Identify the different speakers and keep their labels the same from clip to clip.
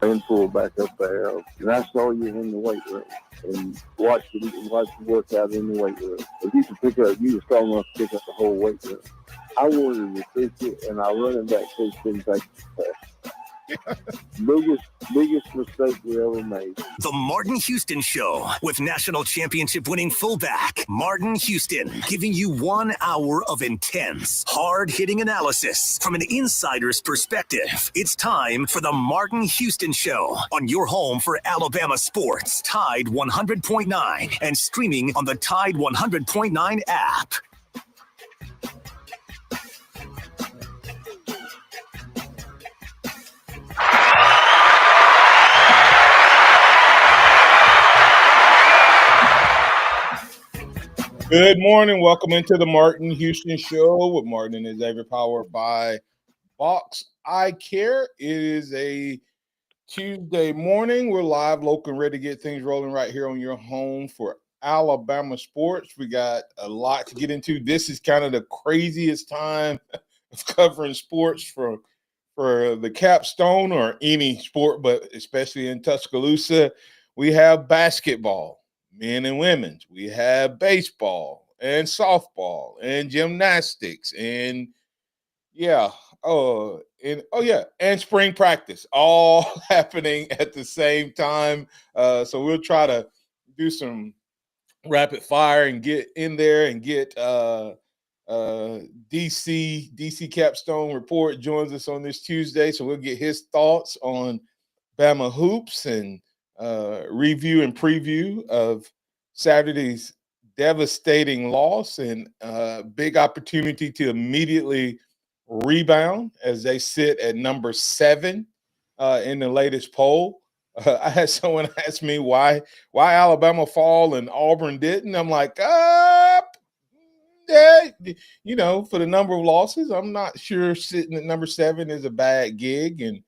Speaker 1: And pull back up there. And I saw you in the weight room and watched you work out in the weight room. If you could pick up, you were strong enough to pick up the whole weight room. I wanted to fix it, and our running back coach didn't take it. biggest mistake we ever made.
Speaker 2: The Martin Houston Show with national championship winning fullback Martin Houston, giving you 1 hour of intense, hard-hitting analysis from an insider's perspective. It's time for the Martin Houston Show on your home for Alabama sports, Tide 100.9, and streaming on the Tide 100.9 app.
Speaker 3: Good morning. Welcome into the Martin Houston Show with Martin and Xavier, powered by Fox Eye Care. It is a Tuesday morning. We're live, local, and ready to get things rolling right here on your home for Alabama sports. We got a lot to get into. This is kind of the craziest time of covering sports for the capstone or any sport, but especially in Tuscaloosa. We have basketball, men and women's. We have baseball and softball and gymnastics and and spring practice, all happening at the same time. So we'll try to do some rapid fire and get in there and get DC Capstone Report joins us on this Tuesday. So we'll get his thoughts on Bama hoops and review and preview of Saturday's devastating loss and big opportunity to immediately rebound as they sit at number 7 in the latest poll. I had someone ask me why Alabama fall and Auburn didn't. I'm like, for the number of losses, I'm not sure sitting at number 7 is a bad gig.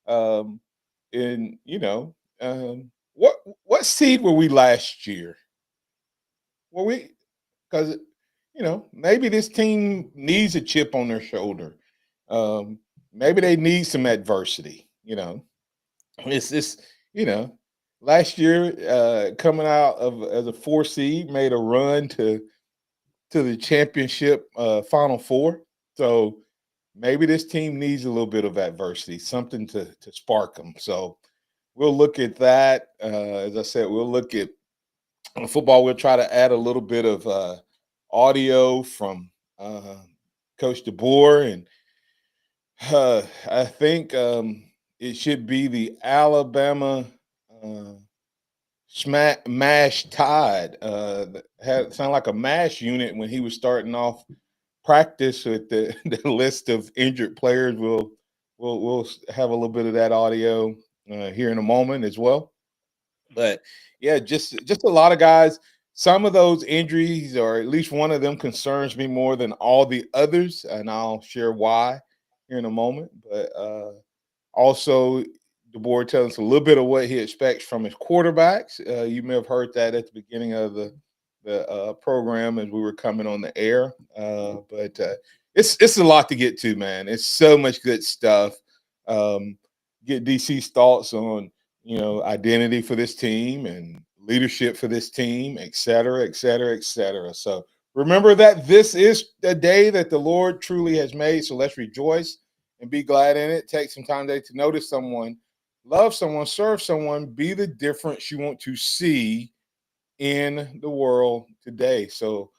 Speaker 3: What seed were we last year? Were we? Because maybe this team needs a chip on their shoulder. Maybe they need some adversity. It's this. Last year, coming out as a 4 seed, made a run to the championship Final Four. So maybe this team needs a little bit of adversity, something to spark them. So we'll look at that. As I said, we'll look at football. We'll try to add a little bit of audio from Coach DeBoer, and I think it should be the Alabama MASH Tide. Had sound like a MASH unit when he was starting off practice with the list of injured players. We'll we'll have a little bit of that audio here in a moment as well. But yeah, just a lot of guys. Some of those injuries, or at least one of them, concerns me more than all the others, and I'll share why here in a moment. But also, the board tells us a little bit of what he expects from his quarterbacks. You may have heard that at the beginning of the program as we were coming on the air. But it's a lot to get to, man. It's so much good stuff. Get DC's thoughts on identity for this team and leadership for this team, et cetera, et cetera, et cetera. So remember that this is the day that the Lord truly has made. So let's rejoice and be glad in it. Take some time today to notice someone, love someone, serve someone, be the difference you want to see in the world today. So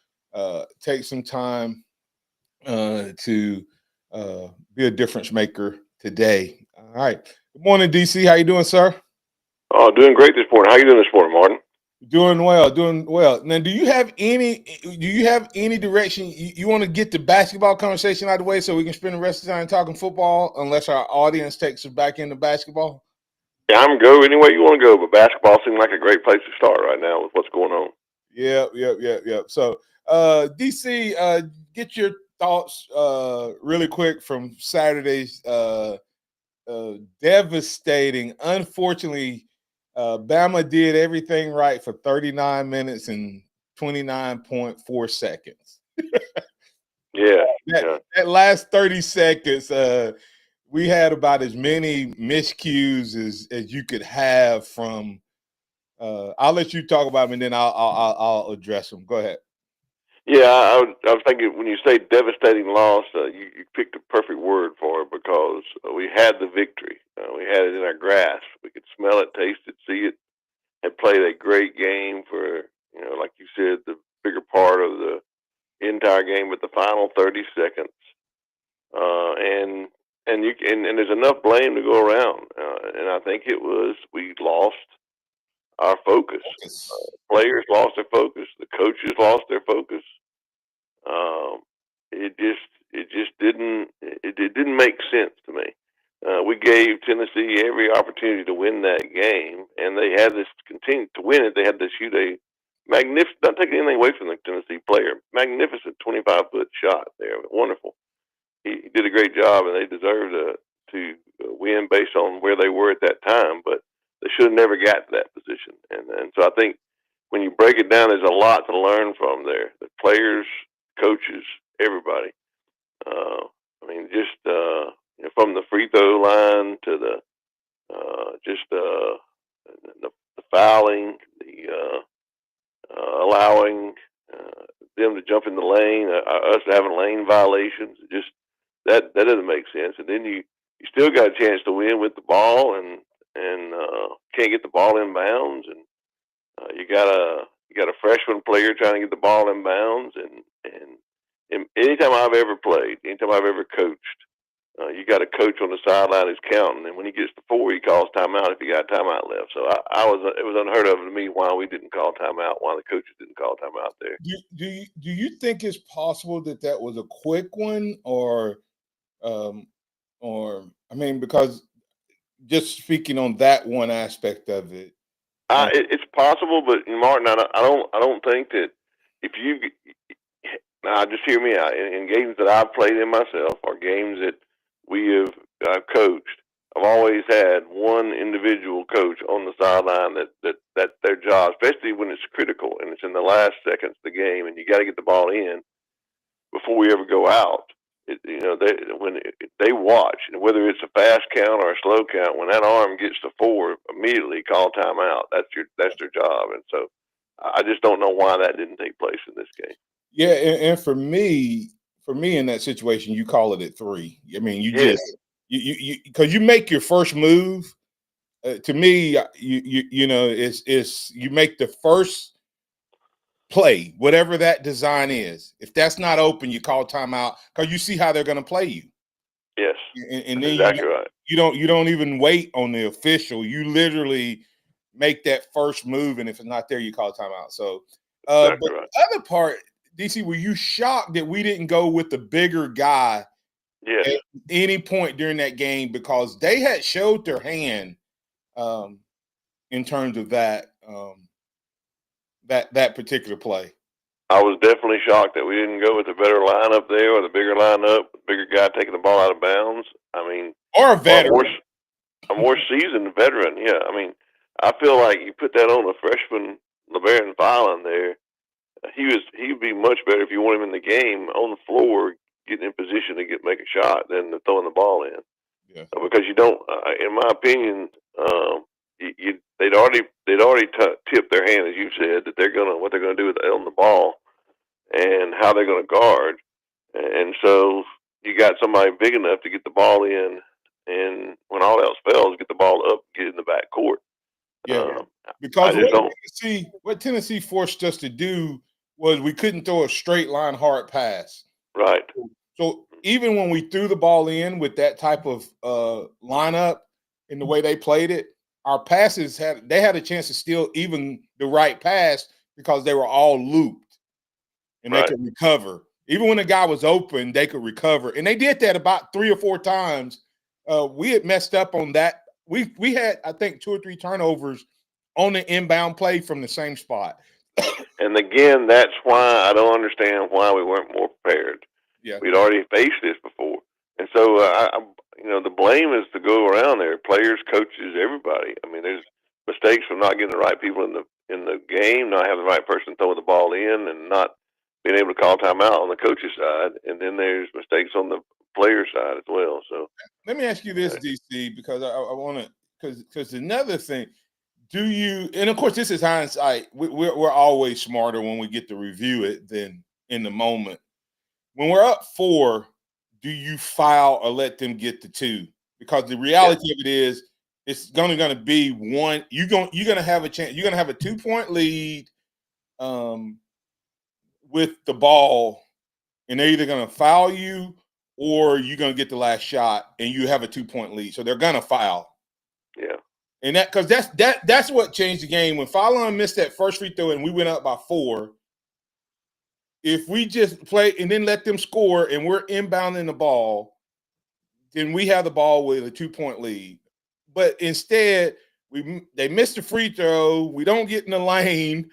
Speaker 3: take some time to be a difference maker today. All right. Good morning, DC. How you doing, sir?
Speaker 4: Oh, doing great this morning. How you doing this morning, Martin?
Speaker 3: Doing well, doing well. Now, do you have any direction you want to get the basketball conversation out of the way so we can spend the rest of the time talking football, unless our audience takes us back into basketball?
Speaker 4: Yeah, I'm go any way you want to go, but basketball seems like a great place to start right now with what's going on.
Speaker 3: Yeah. So, DC, get your thoughts really quick from Saturday's devastating. Unfortunately, Bama did everything right for 39 minutes and 29.4 seconds. That last 30 seconds, we had about as many miscues as you could have from. I'll let you talk about them, and then I'll address them. Go ahead.
Speaker 4: Yeah, I was thinking when you say devastating loss, you picked a perfect word for it because we had the victory. We had it in our grasp. We could smell it, taste it, see it, and played a great game for, like you said, the bigger part of the entire game with the final 30 seconds. And there's enough blame to go around. And I think it was we lost our focus. Players lost their focus. The coaches lost their focus. It didn't make sense to me. We gave Tennessee every opportunity to win that game, and they had this continue to win it. They had to shoot a magnificent, not taking anything away from the Tennessee player, magnificent 25-foot shot there, wonderful. He did a great job, and they deserved to win based on where they were at that time. But they should have never got to that position. And so I think when you break it down, there's a lot to learn from there. The players, coaches, everybody. From the free throw line to the fouling, the allowing them to jump in the lane, us having lane violations. Just that doesn't make sense. And then you still got a chance to win with the ball, and can't get the ball in bounds, and you got a freshman player trying to get the ball in bounds, and anytime I've ever played, anytime I've ever coached, you got a coach on the sideline who's counting, and when he gets to 4, he calls timeout if he got timeout left. So it was unheard of to me why we didn't call timeout, why the coaches didn't call timeout there.
Speaker 3: Do you think it's possible that was a quick one, or because just speaking on that one aspect of it,
Speaker 4: it's possible, but Martin, I don't think that if you now just hear me out. In games that I've played in myself, or games that we have coached, I've always had one individual coach on the sideline that's their job, especially when it's critical and it's in the last seconds of the game, and you got to get the ball in before we ever go out. When they watch, and whether it's a fast count or a slow count, when that arm gets to 4, immediately call timeout. That's their job, and so I just don't know why that didn't take place in this game.
Speaker 3: Yeah, and for me in that situation, you call it at 3. I mean, you because you make your first move. To me, it's you make the first play, whatever that design is. If that's not open, you call timeout because you see how they're going to play you.
Speaker 4: Yes,
Speaker 3: and then
Speaker 4: exactly right.
Speaker 3: You don't even wait on the official. You literally make that first move, and if it's not there, you call timeout. So,
Speaker 4: exactly
Speaker 3: but
Speaker 4: right.
Speaker 3: The other part, DC, were you shocked that we didn't go with the bigger guy
Speaker 4: Yeah.
Speaker 3: at any point during that game because they had showed their hand in terms of that that particular play.
Speaker 4: I was definitely shocked that we didn't go with the better lineup there or the bigger lineup, the bigger guy taking the ball out of bounds. I mean,
Speaker 3: Or a veteran.
Speaker 4: A more seasoned veteran. Yeah, I mean, I feel like you put that on a freshman LeBaron Filan there. He'd be much better if you want him in the game on the floor, getting in position to make a shot than throwing the ball in.
Speaker 3: Yeah.
Speaker 4: Because you don't, in my opinion, they'd already tipped their hand, as you said, that what they're gonna do on the ball and how they're gonna guard, and so you got somebody big enough to get the ball in, and when all else fails, get the ball up, get in the back court.
Speaker 3: Yeah, because
Speaker 4: what
Speaker 3: Tennessee forced us to do was we couldn't throw a straight line hard pass.
Speaker 4: Right.
Speaker 3: So even when we threw the ball in with that type of lineup in the way they played it, our passes had a chance to steal even the right pass because they were all looped and they could recover. Even when the guy was open, they could recover. And they did that about 3 or 4 times. We had messed up on that. We had, I think, 2 or 3 turnovers on the inbound play from the same spot.
Speaker 4: And again, that's why I don't understand why we weren't more prepared.
Speaker 3: Yeah,
Speaker 4: we'd already faced this before, and so the blame is to go around there. Players, coaches, everybody. I mean, there's mistakes from not getting the right people in the game, not having the right person throwing the ball in, and not being able to call timeout on the coach's side. And then there's mistakes on the player side as well. So
Speaker 3: let me ask you this, DC, because I want to, because another thing. Do you, and of course, this is hindsight. We're always smarter when we get to review it than in the moment. When we're up 4, do you foul or let them get the 2? Because the reality of it is, it's going to be 1. You're going to have a chance. You're going to have a 2-point lead with the ball, and they're either going to foul you or you're going to get the last shot, and you have a 2-point lead. So they're going to foul.
Speaker 4: Yeah.
Speaker 3: And that's what changed the game. When Filan missed that first free throw and we went up by 4, if we just play and then let them score and we're inbounding the ball, then we have the ball with a 2-point lead. But instead, they missed the free throw. We don't get in the lane.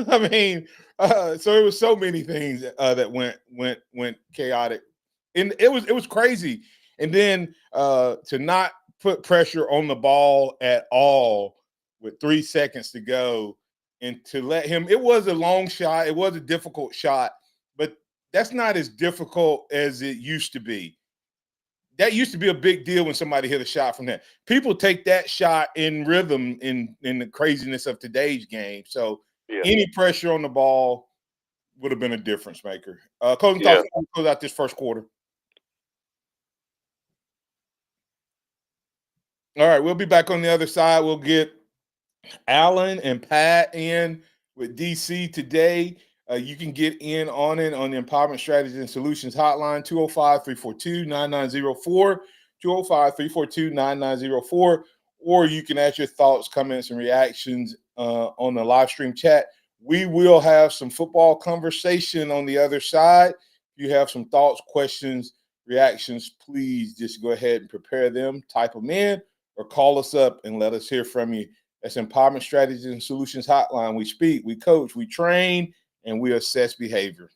Speaker 3: I mean, so it was so many things that went chaotic, and it was crazy. And then to not put pressure on the ball at all with 3 seconds to go, and to let him, it was a long shot. It was a difficult shot, but that's not as difficult as it used to be. That used to be a big deal when somebody hit a shot from that. People take that shot in rhythm in the craziness of today's game. So any pressure on the ball would have been a difference maker. Closing thoughts, close out this first quarter. All right, we'll be back on the other side. We'll get Alan and Pat in with DC today. You can get in on it on the Empowerment Strategies and Solutions Hotline, 205-342-9904, 205-342-9904, or you can add your thoughts, comments, and reactions on the live stream chat. We will have some football conversation on the other side. If you have some thoughts, questions, reactions, please just go ahead and prepare them, type them in, or call us up and let us hear from you. That's Empowerment Strategies and Solutions Hotline. We speak, we coach, we train, and we assess behavior.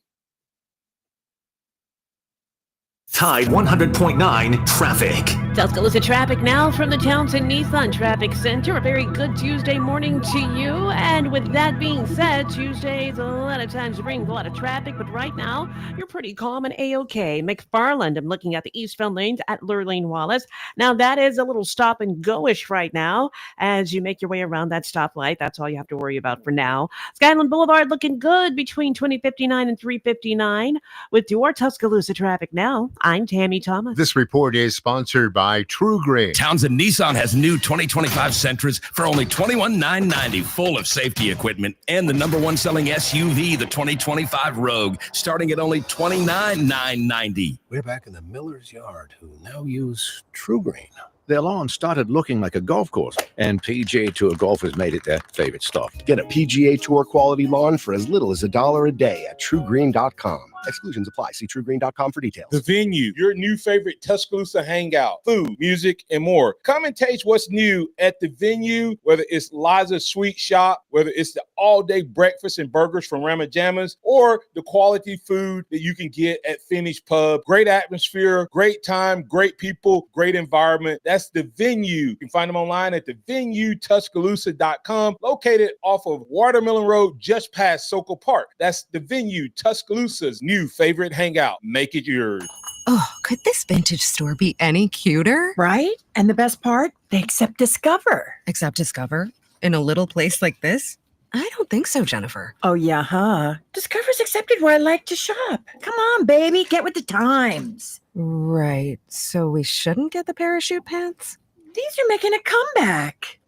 Speaker 2: Tide 100.9 traffic.
Speaker 5: Tuscaloosa traffic now from the Townsend Nissan Traffic Center. A very good Tuesday morning to you. And with that being said, Tuesdays a lot of times bring a lot of traffic, but right now you're pretty calm and A-OK. McFarland, I'm looking at the eastbound lanes at Lurleen Wallace. Now that is a little stop and go-ish right now as you make your way around that stoplight. That's all you have to worry about for now. Skyland Boulevard looking good between 2059 and 359. With your Tuscaloosa traffic now, I'm Tammy Thomas.
Speaker 6: This report is sponsored by True Green.
Speaker 7: Townsend Nissan has new 2025 Sentras for only $21,990, full of safety equipment, and the #1 selling SUV, the 2025 Rogue, starting at only $29,990.
Speaker 8: We're back in the miller's yard, who now use True Green. Their lawn started looking like a golf course, and PGA Tour golfers made it their favorite stuff. Get a PGA Tour quality lawn for as little as $1 a day at TrueGreen.com. Exclusions apply. See TrueGreen.com for details.
Speaker 3: The Venue, your new favorite Tuscaloosa hangout, food, music, and more. Come and taste what's new at The Venue, whether it's Liza's Sweet Shop, whether it's the all-day breakfast and burgers from Ramajamas, or the quality food that you can get at Finish Pub. Great atmosphere, great time, great people, great environment. That's The Venue. You can find them online at thevenuetuscaloosa.com, located off of Watermelon Road, just past Sokol Park. That's The Venue, Tuscaloosa's new favorite hangout. Make it yours.
Speaker 9: Oh, could this vintage store be any cuter?
Speaker 10: Right? And the best part, they accept Discover.
Speaker 9: Accept Discover? In a little place like this? I don't think so, Jennifer.
Speaker 10: Oh, yeah, huh? Discover's accepted where I like to shop. Come on, baby, get with the times.
Speaker 9: Right. So we shouldn't get the parachute pants?
Speaker 10: These are making a comeback.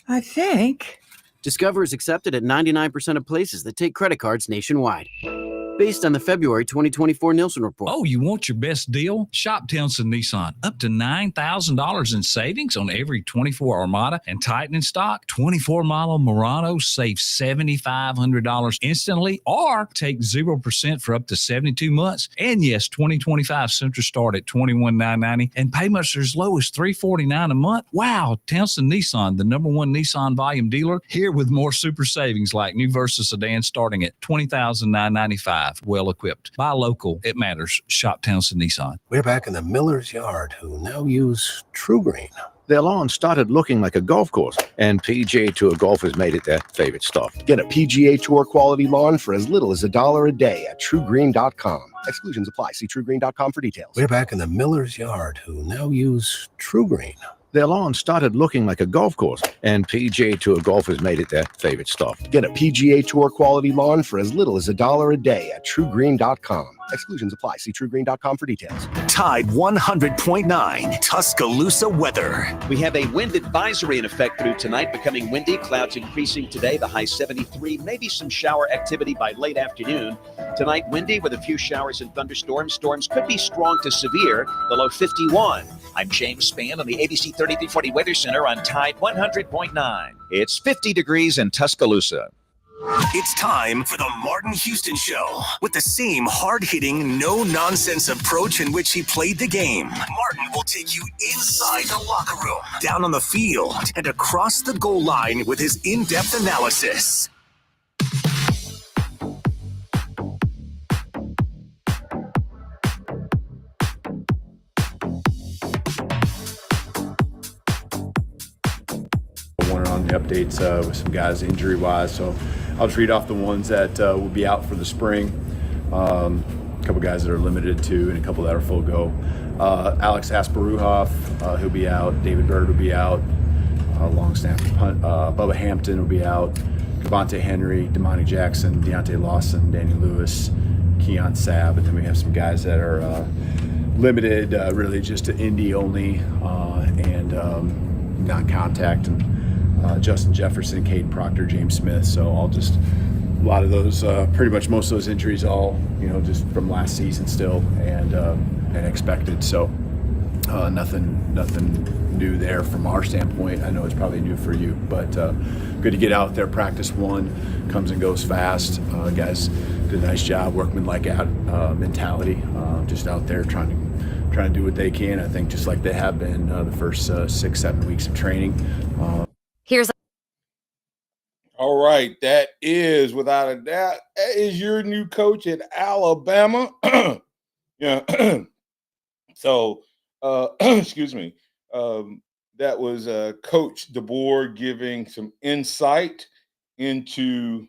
Speaker 10: I think.
Speaker 11: Discover is accepted at 99% of places that take credit cards nationwide. Based on the February 2024 Nielsen report.
Speaker 12: Oh, you want your best deal? Shop Townsend Nissan. Up to $9,000 in savings on every 24 Armada and Titan in stock. 24 model Murano save $7,500 instantly, or take 0% for up to 72 months. And yes, 2025 Sentra start at $21,990 and payments are as low as $349 a month. Wow, Townsend Nissan, the #1 Nissan volume dealer, here with more super savings like new Versa sedan starting at $20,995. Well equipped. Buy local. It matters. Shop Townsend Nissan.
Speaker 8: We're back in the miller's yard, who now use TrueGreen. Their lawn started looking like a golf course, and PGA Tour golfers made it their favorite stop. Get a PGA Tour quality lawn for as little as $1 a day at TrueGreen.com. Exclusions apply. See TrueGreen.com for details. We're back in the miller's yard, who now use TrueGreen. Their lawn started looking like a golf course, and PGA Tour golfers made it their favorite stop. Get a PGA Tour quality lawn for as little as $1 a day at TrueGreen.com. Exclusions apply. See TrueGreen.com for details.
Speaker 2: Tide 100.9 Tuscaloosa weather.
Speaker 13: We have a wind advisory in effect through tonight, becoming windy. Clouds increasing today, the high 73. Maybe some shower activity by late afternoon. Tonight, windy with a few showers and thunderstorms. Storms could be strong to severe, the low 51. I'm James Spann on the ABC 3340 Weather Center on Tide 100.9. It's 50 degrees in Tuscaloosa.
Speaker 2: It's time for the Martin Houston Show. With the same hard-hitting, no-nonsense approach in which he played the game, Martin will take you inside the locker room, down on the field, and across the goal line with his in-depth analysis.
Speaker 14: On the updates with some guys injury-wise, so I'll just read off the ones that will be out for the spring. A couple guys that are limited to, and a couple that are full go. Alex Asparuhoff, he'll be out. David Bird will be out. Long snapper punt. Bubba Hampton will be out. Cavante Henry, Damani Jackson, Deontay Lawson, Danny Lewis, Keon Sabb, and then we have some guys that are limited, really just to Indy only, and non-contact, and Justin Jefferson, Caden Proctor, James Smith. So a lot of those, pretty much most of those injuries, all just from last season still, and expected. So nothing new there from our standpoint. I know it's probably new for you, but good to get out there. Practice one comes and goes fast. Guys did a nice job, workmanlike mentality, just out there trying to do what they can. I think just like they have been the first 6-7 weeks of training.
Speaker 3: All right, that is without a doubt, that is your new coach at Alabama. Yeah. So, excuse me. That was Coach DeBoer giving some insight into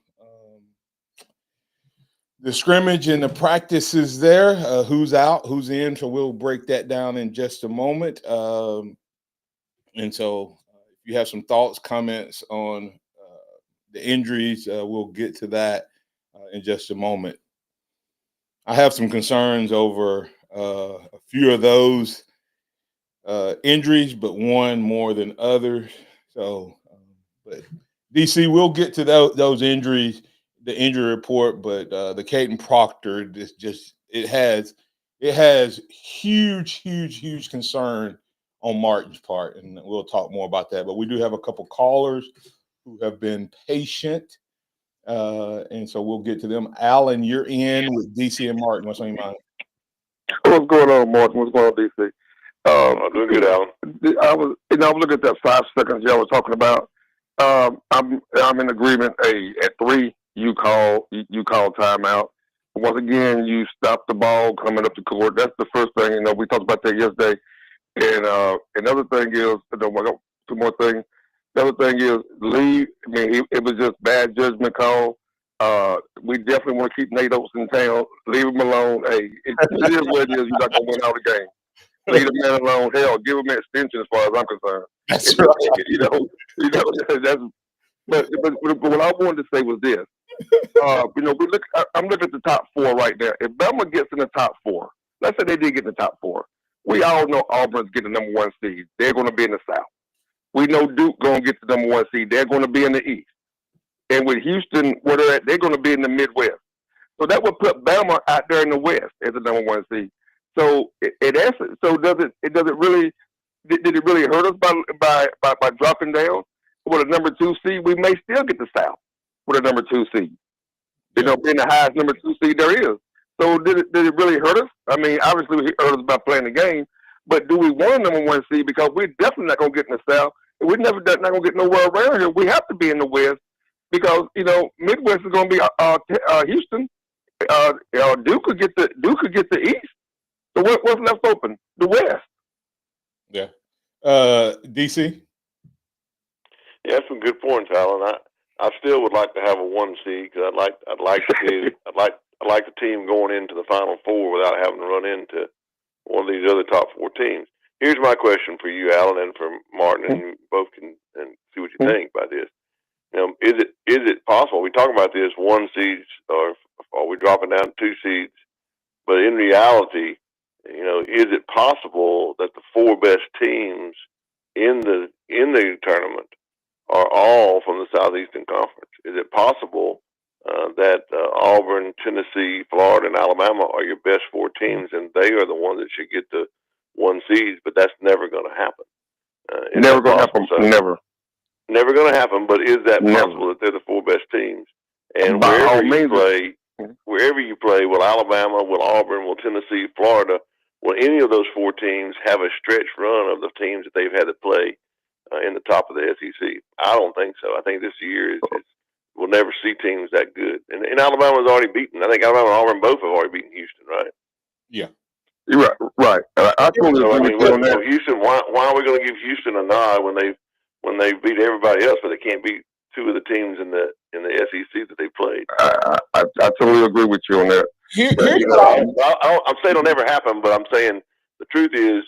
Speaker 3: the scrimmage and the practices there. Who's out, who's in. So we'll break that down in just a moment. And so if you have some thoughts, comments on the injuries, we'll get to that in just a moment. I have some concerns over a few of those injuries, but one more than others. So, but DC, we'll get to those injuries, the injury report. But the Caden Proctor, it has huge concern on Martin's part, and we'll talk more about that. But we do have a couple callers who have been patient And so we'll get to them. Alan, you're in with DC and Martin. What's on your mind?
Speaker 1: What's going on, Martin? What's going on, DC?
Speaker 4: Doing good, Alan.
Speaker 1: I was looking at that 5 seconds y'all was talking about. I'm in agreement. At 3, you call timeout. Once again, you stop the ball coming up the court. That's the first thing. We talked about that yesterday. And another thing is, two more things. The other thing is, leave. I mean, it was just bad judgment call. We definitely want to keep Nate Oates in town. Leave him alone. Hey, it is what it is. You're not going to win all the game. Leave the man alone. Hell, give him an extension as far as I'm concerned.
Speaker 3: That's right.
Speaker 1: That's. But what I wanted to say was this. I'm looking at the top 4 right there. If Bama gets in the top 4, let's say they did get in the top 4, we all know Auburn's getting the number 1 seed. They're going to be in the South. We know Duke going to get the number 1 seed. They're going to be in the East. And with Houston, where they're at, they're going to be in the Midwest. So that would put Bama out there in the West as the number 1 seed. So did it really hurt us by dropping down with a number 2 seed? We may still get the South with a number 2 seed. Being the highest number 2 seed there is. So did it really hurt us? I mean, obviously it hurt us by playing the game, but do we want a number 1 seed? Because we're definitely not going to get in the South. We're not going to get nowhere around here. We have to be in the West because Midwest is going to be Houston. Duke could get the East. So what's left open? The West.
Speaker 3: Yeah. DC.
Speaker 4: Yeah, some good points, Alan. I still would like to have a 1 seed because I'd like the team going into the Final Four without having to run into one of these other top 4 teams. Here's my question for you, Alan, and for Martin, and you both can see what you think about this. Is it possible? We talk about this 1 seeds, or are we dropping down to 2 seeds? But in reality, is it possible that the 4 best teams in the tournament are all from the Southeastern Conference? Is it possible that Auburn, Tennessee, Florida, and Alabama are your best 4 teams, and they are the ones that should get the 1 seeds? But that's never going to happen.
Speaker 1: Never going to happen. So,
Speaker 4: never going to happen. But is that possible that they're the 4 best teams? And wherever you play, will Alabama, will Auburn, will Tennessee, Florida, will any of those 4 teams have a stretch run of the teams that they've had to play in the top of the SEC? I don't think so. I think this year we'll never see teams that good. And Alabama's already beaten. I think Alabama and Auburn both have already beaten Houston, right?
Speaker 3: Yeah.
Speaker 1: You're right. I totally agree with you on that.
Speaker 4: So Houston, why are we going to give Houston a nod when they beat everybody else, but they can't beat 2 of the teams in the SEC that they played?
Speaker 1: I totally agree with you on that.
Speaker 4: I'm saying it'll never happen, but I'm saying the truth is,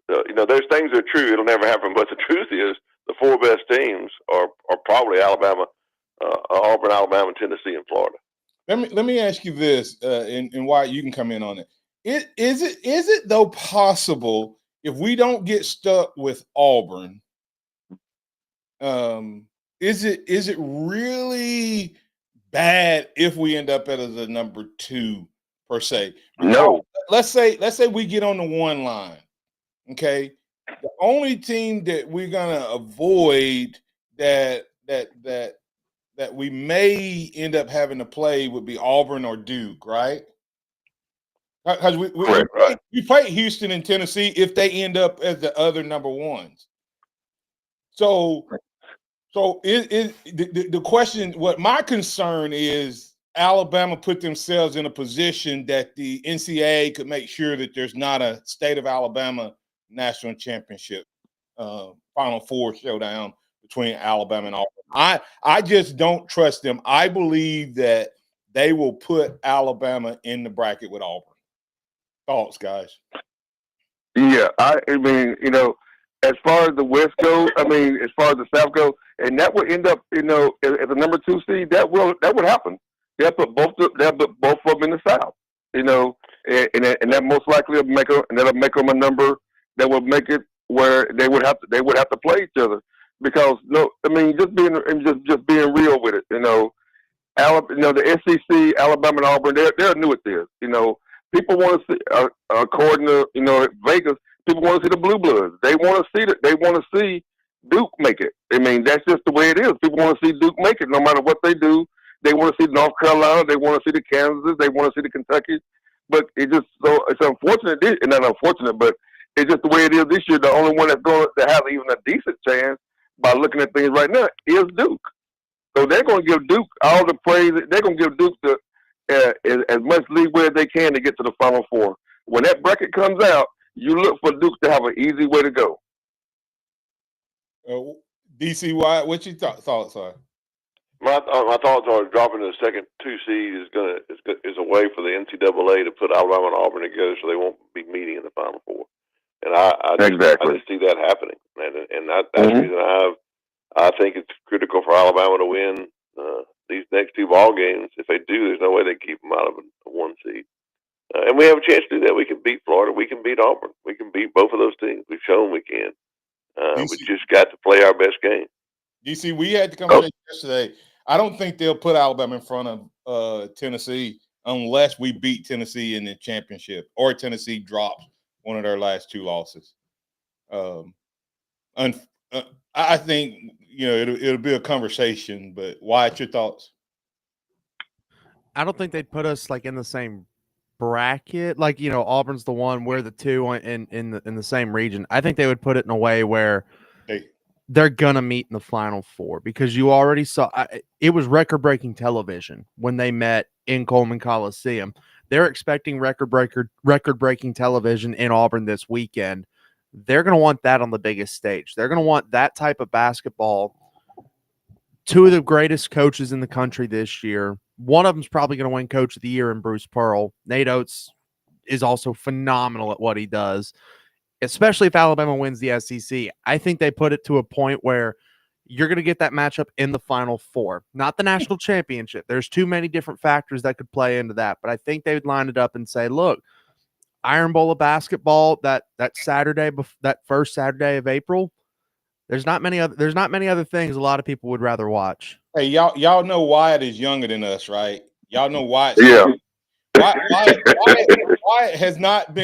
Speaker 4: there's things that are true. It'll never happen, but the truth is the 4 best teams are probably Alabama, Auburn, Alabama, Tennessee, and Florida.
Speaker 3: Let me ask you this, and why you can come in on it. Is it though possible if we don't get stuck with Auburn? Is it really bad if we end up as a number 2 per se?
Speaker 1: No.
Speaker 3: Let's say we get on the 1 line. Okay. The only team that we're gonna avoid that we may end up having to play would be Auburn or Duke, right? Because we play Houston and Tennessee if they end up as the other number 1s. So the question, what my concern is, Alabama put themselves in a position that the NCAA could make sure that there's not a State of Alabama national championship Final Four showdown between Alabama and Auburn. I just don't trust them. I believe that they will put Alabama in the bracket with Auburn. Thoughts, guys?
Speaker 1: Yeah, I mean, as far as the West goes, as far as the South goes, and that would end up, as a number 2 seed, that would happen. They'll put both of them in the South, and that most likely will make them a number that would make it where they would have to play each other. Because just being real with it, the SEC, Alabama and Auburn, they're new at this. People want to see, according to Vegas, people want to see the Blue Bloods. They want to see Duke make it. That's just the way it is. People want to see Duke make it, no matter what they do. They want to see North Carolina. They want to see the Kansas. They want to see the Kentucky. But it's unfortunate, and not unfortunate, but it's just the way it is this year. The only one that's going to have even a decent chance by looking at things right now is Duke. So they're going to give Duke all the praise. They're going to give Duke as much leeway as they can to get to the Final Four. When that bracket comes out, you look for Duke to have an easy way to go.
Speaker 3: DC Wyatt, what your thoughts are?
Speaker 4: My thoughts are dropping the second 2 seed is a way for the NCAA to put Alabama and Auburn together so they won't be meeting in the Final Four. And I just see that happening, and that's the reason I think it's critical for Alabama to win these next 2 ball games. If they do, there's no way they keep them out of a 1 seed. And we have a chance to do that. We can beat Florida. We can beat Auburn. We can beat both of those teams. We've shown we can. We just got to play our best game.
Speaker 3: DC, we had the conversation yesterday. I don't think they'll put Alabama in front of Tennessee unless we beat Tennessee in the championship or Tennessee drops one of their last 2 losses. I think, it'll be a conversation, but Wyatt, your thoughts?
Speaker 15: I don't think they'd put us like in the same bracket. Like, Auburn's the 1, we're the 2 in the same region. I think they would put it in a way where they're gonna meet in the Final Four, because you already saw it was record-breaking television when they met in Coleman Coliseum. They're expecting record-breaking television in Auburn this weekend. They're going to want that on the biggest stage. They're going to want that type of basketball. 2 of the greatest coaches in the country this year. One of them's probably going to win Coach of the Year in Bruce Pearl. Nate Oates is also phenomenal at what he does, especially if Alabama wins the SEC. I think they put it to a point where you're going to get that matchup in the Final Four, not the national championship. There's too many different factors that could play into that, but I think they would line it up and say, look, Iron Bowl of basketball that Saturday, that first Saturday of April. There's not many other things a lot of people would rather watch.
Speaker 3: Hey, y'all know Wyatt is younger than us, right? Y'all know Wyatt.
Speaker 1: Yeah.
Speaker 3: Wyatt has not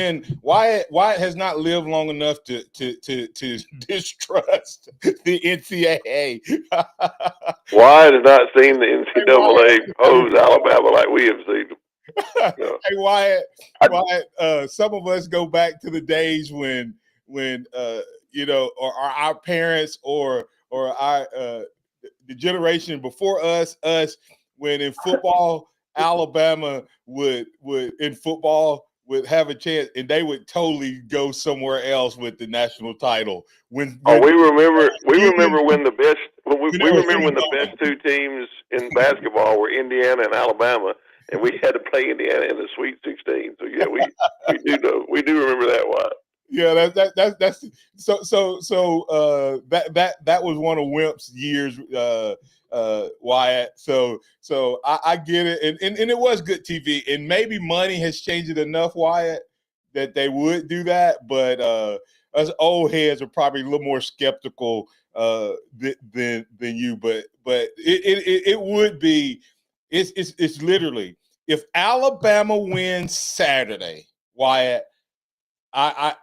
Speaker 3: lived long enough to distrust the NCAA.
Speaker 4: Wyatt has not seen the NCAA pose Alabama like we have seen them.
Speaker 3: Hey, Wyatt, some of us go back to the days when or our parents or our the generation before us when in football Alabama would have a chance, and they would totally go somewhere else with the national title. We remember
Speaker 4: when the best 2 teams in basketball were Indiana and Alabama, and we had to play Indiana in the Sweet 16. So yeah, we do remember that one.
Speaker 3: Yeah, that's that was one of Wimp's years, Wyatt. So I get it, and it was good TV, and maybe money has changed it enough, Wyatt, that they would do that. But us old heads are probably a little more skeptical than you. But it would be. It's literally, if Alabama wins Saturday, Wyatt, and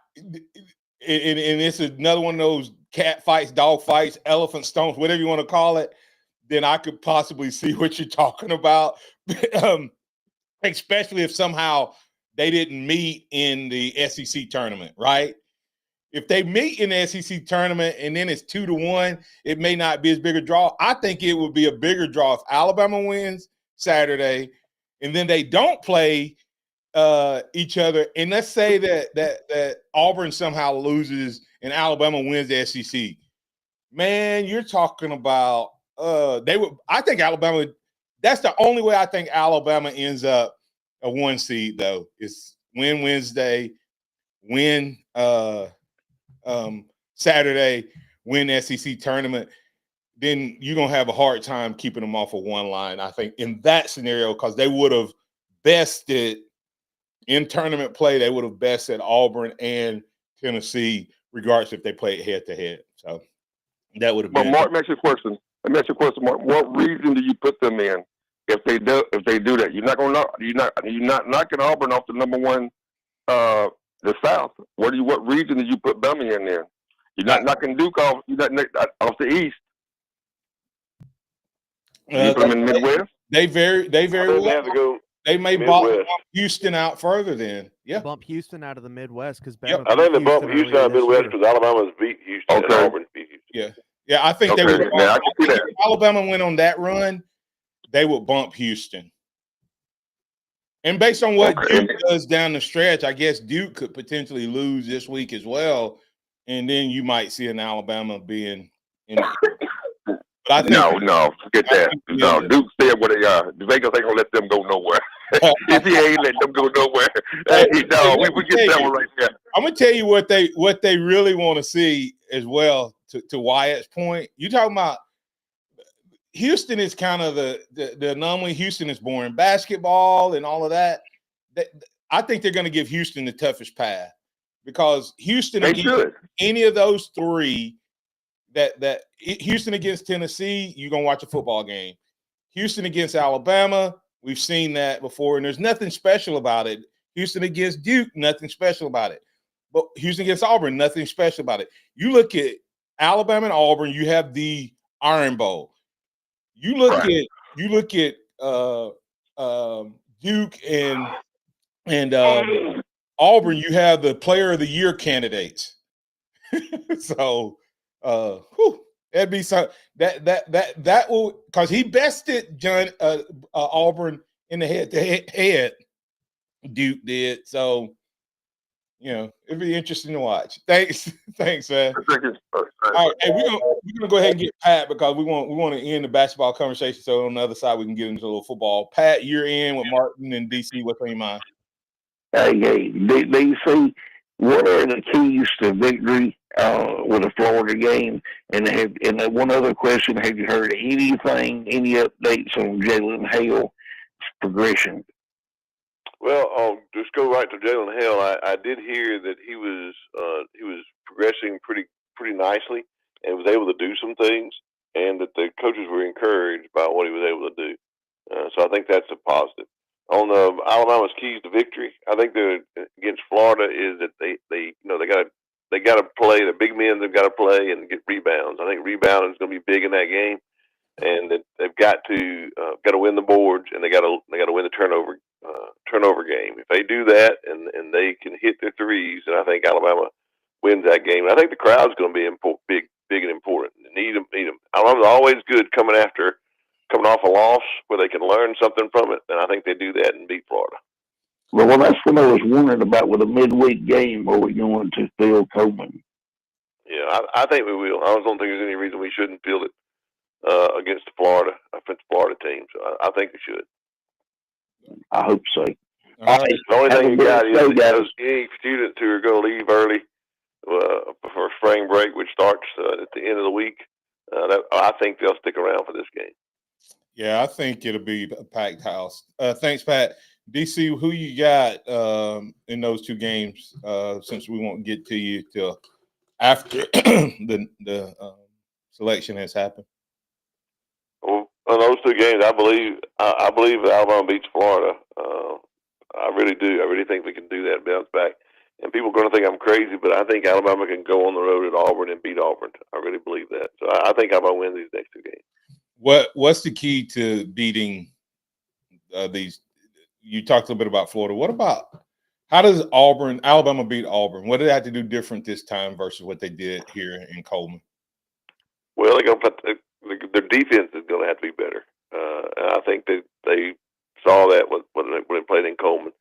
Speaker 3: it's another one of those cat fights, dog fights, elephant stomps, whatever you want to call it, then I could possibly see what you're talking about. Especially if somehow they didn't meet in the SEC tournament, right? If they meet in the SEC tournament and then it's 2-1, it may not be as big a draw. I think it would be a bigger draw if Alabama wins Saturday and then they don't play each other. And let's say that Auburn somehow loses and Alabama wins the SEC. Man, you're talking about I think Alabama, that's the only way I think Alabama ends up a 1 seed, though, is win Wednesday, win Saturday, win SEC tournament. Then you're going to have a hard time keeping them off of one line, I think, in that scenario, because they would have bested in tournament play. They would have bested Auburn and Tennessee, regardless if they played head-to-head. So that would have been.
Speaker 1: But Mark, let me ask you a question, Mark. What reason do you put them in if they do that? You're not knocking Auburn off the number 1, the South. What reason did you put Bama in there? You're not knocking Duke off. You're not off the East. You put them in the Midwest.
Speaker 3: They very
Speaker 4: I
Speaker 3: well.
Speaker 4: think they have to go
Speaker 3: They may bump Houston out further. Then, yeah,
Speaker 15: bump Houston out of the Midwest because
Speaker 3: Yep.
Speaker 4: I think they bump Houston out of the Midwest because Alabama's beat Houston and Auburn beat Houston.
Speaker 3: Yeah. I think they
Speaker 1: Okay,
Speaker 3: would.
Speaker 1: now I
Speaker 3: I
Speaker 1: can see
Speaker 3: think
Speaker 1: that.
Speaker 3: if Alabama went on that run, they would bump Houston. And based on what Duke does down the stretch, I guess Duke could potentially lose this week as well, and then you might see an Alabama being in. But I think
Speaker 1: No, forget that. No, Duke said what they are. The Vegas ain't gonna let them go nowhere. If he ain't letting them go nowhere, we get that one right there.
Speaker 3: I'm gonna tell you what they really want to see as well. To Wyatt's point, you talking about Houston is kind of the anomaly. Houston is boring basketball and all of that. I think they're going to give Houston the toughest path because Houston against any of those three. That Houston against Tennessee, you're gonna watch a football game. Houston against Alabama, we've seen that before, and there's nothing special about it. Houston against Duke, nothing special about it. But Houston against Auburn, nothing special about it. You look at Alabama and Auburn, you have the Iron Bowl. You look at Duke and Auburn, you have the Player of the Year candidates. So, that'd be so that will because he bested Auburn in the head. Duke did. So, it'd be interesting to watch. Thanks, man. All right, hey, we're gonna go ahead and get Pat because we want to end the basketball conversation. So on the other side, we can get into a little football. Pat, you're in with Martin and DC. What's on your mind?
Speaker 16: Hey, DC, what are the keys to victory with a Florida game? And one other question: have you heard any updates on Jalen Hale's progression?
Speaker 4: Well, I'll just go right to Jalen Hale. I did hear that he was progressing pretty nicely and was able to do some things, and that the coaches were encouraged by what he was able to do. So I think that's a positive. On Alabama's keys to victory, I think they're against Florida is that they got to play the big men. They've got to play and get rebounds. I think rebounding is going to be big in that game, and that they've got to win the boards and they got to win the turnover game. If they do that and they can hit their threes, then I think Alabama wins that game. And I think the crowd's going to be big and important. Need them. Alabama's always good coming off a loss where they can learn something from it, and I think they do that and beat Florida.
Speaker 16: Well, that's what I was wondering about with a midweek game. Are we going to field Coleman?
Speaker 4: Yeah, I think we will. I don't think there's any reason we shouldn't field it against the Florida team. So I think we should.
Speaker 16: I hope so.
Speaker 4: The only thing you got is any students who are going to leave early for spring break, which starts at the end of the week. I think they'll stick around for this game.
Speaker 3: Yeah, I think it'll be a packed house. Thanks, Pat. DC, who you got in those two games? Since we won't get to you till after the selection has happened.
Speaker 4: Well, on those two games, I believe Alabama beats Florida. I really do. I really think we can do that and bounce back. And people are going to think I'm crazy, but I think Alabama can go on the road at Auburn and beat Auburn. I really believe that. So I think Alabama wins these next two games.
Speaker 3: What's the key to beating these? You talked a little bit about Florida. What about how does Alabama beat Auburn? What do they have to do different this time versus what they did here in Coleman?
Speaker 4: Well, they're going to put their defense is going to have to be better, and I think that they saw that when they played in Coleman.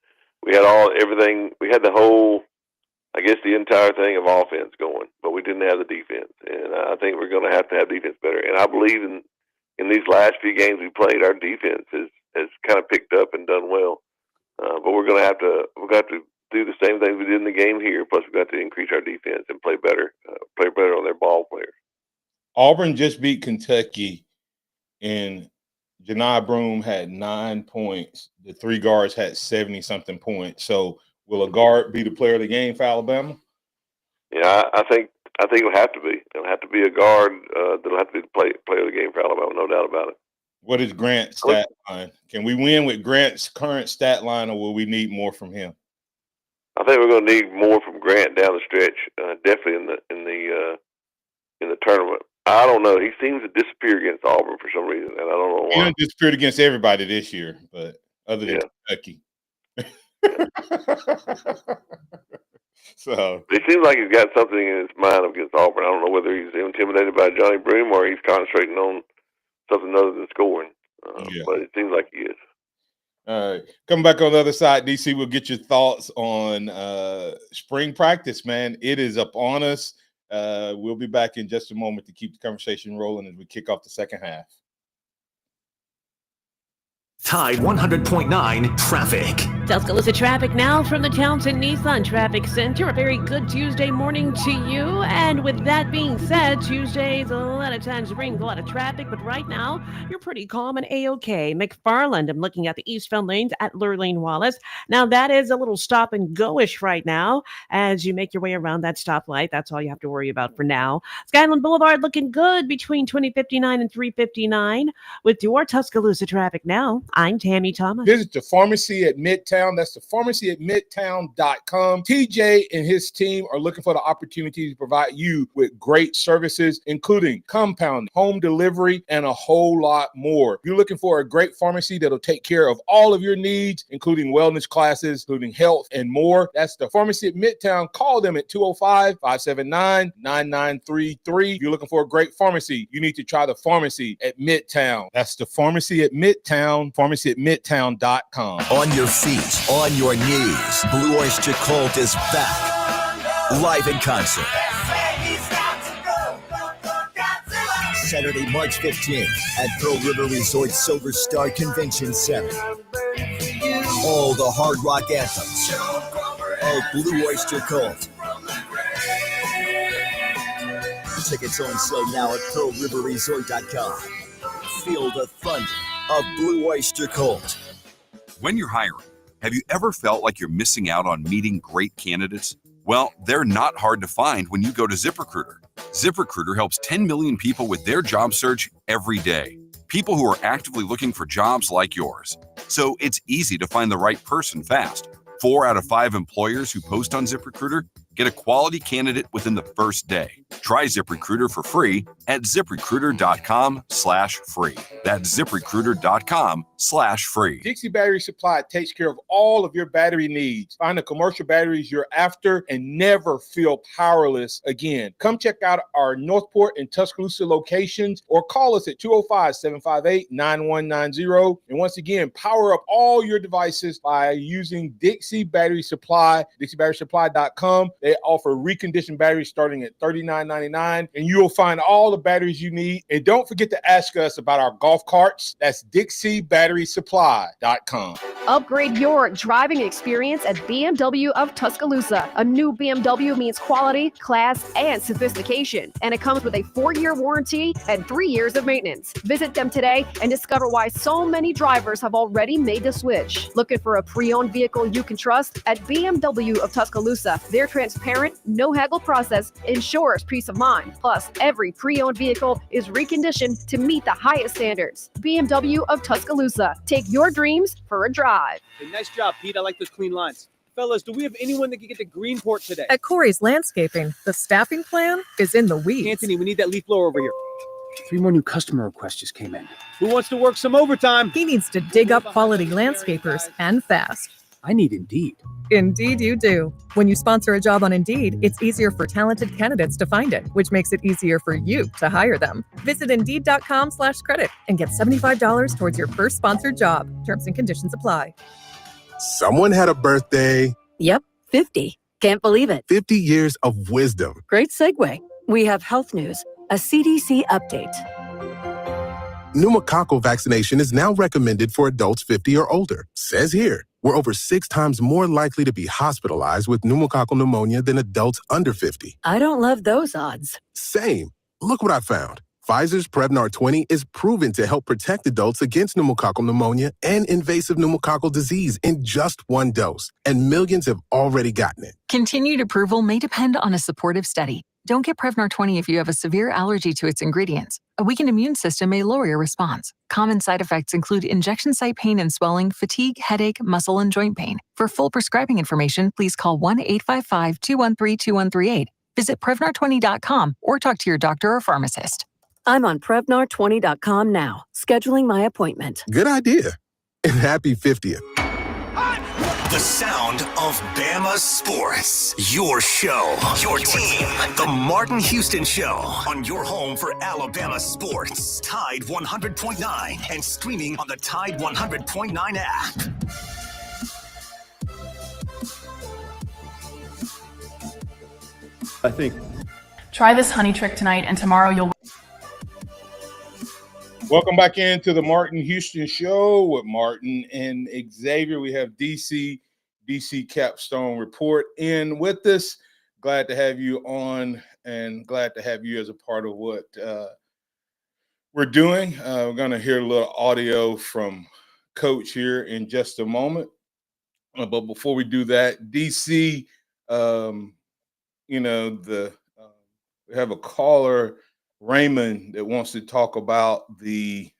Speaker 4: We had everything. We had the entire thing of offense going, but we didn't have the defense, and I think we're going to have defense better. And I believe in these last few games we played, our defense has kind of picked up and done well. But we're going to have to do the same things we did in the game here. Plus, we've got to increase our defense and play better on their ball players.
Speaker 3: Auburn just beat Kentucky, and Janai Broome had 9 points. The three guards had 70-something points. So, will a guard be the player of the game for Alabama?
Speaker 4: Yeah, I think it'll have to be. It'll have to be a guard that'll have to be the player of the game for Alabama, no doubt about it.
Speaker 3: What is Grant's stat line? Can we win with Grant's current stat line, or will we need more from him?
Speaker 4: I think we're going to need more from Grant down the stretch. Definitely in the tournament. I don't know. He seems to disappear against Auburn for some reason, and I don't know
Speaker 3: He
Speaker 4: why.
Speaker 3: done disappeared against everybody this year, but other than Kentucky. So
Speaker 4: it seems like he's got something in his mind against Auburn. I don't know whether he's intimidated by Johnny Broom or he's concentrating on something other than scoring. But it seems like he is.
Speaker 3: All right. Coming back on the other side, DC, we'll get your thoughts on spring practice, man. It is up on us. We'll be back in just a moment to keep the conversation rolling as we kick off the second half.
Speaker 2: Tide 100.9 traffic.
Speaker 5: Tuscaloosa traffic now from the Townsend Nissan Traffic Center. A very good Tuesday morning to you. And with that being said, Tuesdays a lot of times bring a lot of traffic, but right now you're pretty calm and A-OK. McFarland, I'm looking at the eastbound lanes at Lurleen Wallace. Now that is a little stop and go-ish right now as you make your way around that stoplight. That's all you have to worry about for now. Skyland Boulevard looking good between 2059 and 359. With your Tuscaloosa traffic now, I'm Tammy Thomas.
Speaker 3: Visit the pharmacy at Midtown. That's the pharmacy at midtown.com. TJ and his team are looking for the opportunity to provide you with great services, including compound, home delivery, and a whole lot more. You're looking for a great pharmacy that'll take care of all of your needs, including wellness classes, including health and more. That's the pharmacy at Midtown. Call them at 205-579-9933. You're looking for a great pharmacy. You need to try the pharmacy at Midtown. That's the pharmacy at Midtown. Pharmacy at midtown.com.
Speaker 2: On your feet, on your knees, Blue Oyster Cult is back. Live in concert. Saturday, March 15th at Pearl River Resort Silver Star Convention Center. All the hard rock anthems of Blue Oyster Cult. Tickets on sale now at pearlriverresort.com. Feel the thunder of Blue Oyster Cult.
Speaker 17: When you're hiring, have you ever felt like you're missing out on meeting great candidates? Well, they're not hard to find when you go to ZipRecruiter. ZipRecruiter helps 10 million people with their job search every day. People who are actively looking for jobs like yours. So it's easy to find the right person fast. 4 out of 5 employers who post on ZipRecruiter get a quality candidate within the first day. Try ZipRecruiter for free at ZipRecruiter.com/free. That's ZipRecruiter.com/free.
Speaker 3: Dixie Battery Supply takes care of all of your battery needs. Find the commercial batteries you're after and never feel powerless again. Come check out our Northport and Tuscaloosa locations or call us at 205-758-9190. And once again, power up all your devices by using Dixie Battery Supply, DixieBatterySupply.com. They offer reconditioned batteries starting at $39.99, and you'll find all the batteries you need. And don't forget to ask us about our golf carts. That's DixieBatterySupply.com.
Speaker 18: Upgrade your driving experience at BMW of Tuscaloosa. A new BMW means quality, class, and sophistication. And it comes with a 4-year warranty and 3 years of maintenance. Visit them today and discover why so many drivers have already made the switch. Looking for a pre-owned vehicle you can trust? At BMW of Tuscaloosa, their transparent, no-haggle process ensures peace of mind. Plus, every pre-owned vehicle is reconditioned to meet the highest standards. BMW of Tuscaloosa. Take your dreams for a drive.
Speaker 19: Hey, nice job, Pete. I like those clean lines. Fellas, do we have anyone that can get to Greenport today?
Speaker 20: At Corey's Landscaping, the staffing plan is in the weeds.
Speaker 19: Anthony, we need that leaf blower over here. 3 more new customer requests just came in. Who wants to work some overtime?
Speaker 20: He needs to dig up quality landscapers and fast.
Speaker 19: I need Indeed.
Speaker 20: Indeed you do. When you sponsor a job on Indeed, it's easier for talented candidates to find it, which makes it easier for you to hire them. Visit Indeed.com/credit and get $75 towards your first sponsored job. Terms and conditions apply.
Speaker 21: Someone had a birthday.
Speaker 22: Yep, 50. Can't believe it.
Speaker 21: 50 years of wisdom.
Speaker 22: Great segue. We have health news, a CDC update.
Speaker 21: Pneumococcal vaccination is now recommended for adults 50 or older. Says here, we're over 6 times more likely to be hospitalized with pneumococcal pneumonia than adults under 50.
Speaker 22: I don't love those odds.
Speaker 21: Same. Look what I found. Pfizer's Prevnar 20 is proven to help protect adults against pneumococcal pneumonia and invasive pneumococcal disease in just 1 dose, and millions have already gotten it.
Speaker 23: Continued approval may depend on a supportive study. Don't get Prevnar 20 if you have a severe allergy to its ingredients. A weakened immune system may lower your response. Common side effects include injection site pain and swelling, fatigue, headache, muscle, and joint pain. For full prescribing information, please call 1-855-213-2138. Visit Prevnar20.com or talk to your doctor or pharmacist.
Speaker 22: I'm on Prevnar20.com now, scheduling my appointment.
Speaker 21: Good idea. And happy 50th.
Speaker 2: The sound of Bama sports. Your show, your team. The Martin Houston Show on your home for Alabama sports. Tide 100.9 and streaming on the Tide 100.9 app.
Speaker 14: I think.
Speaker 6: Try this honey trick tonight, and tomorrow you'll.
Speaker 3: Welcome back into the Martin Houston Show with Martin and Xavier. We have DC Capstone Report in with us. Glad to have you on and glad to have you as a part of what we're doing. We're going to hear a little audio from Coach here in just a moment. But before we do that, DC, we have a caller, Raymond, that wants to talk about the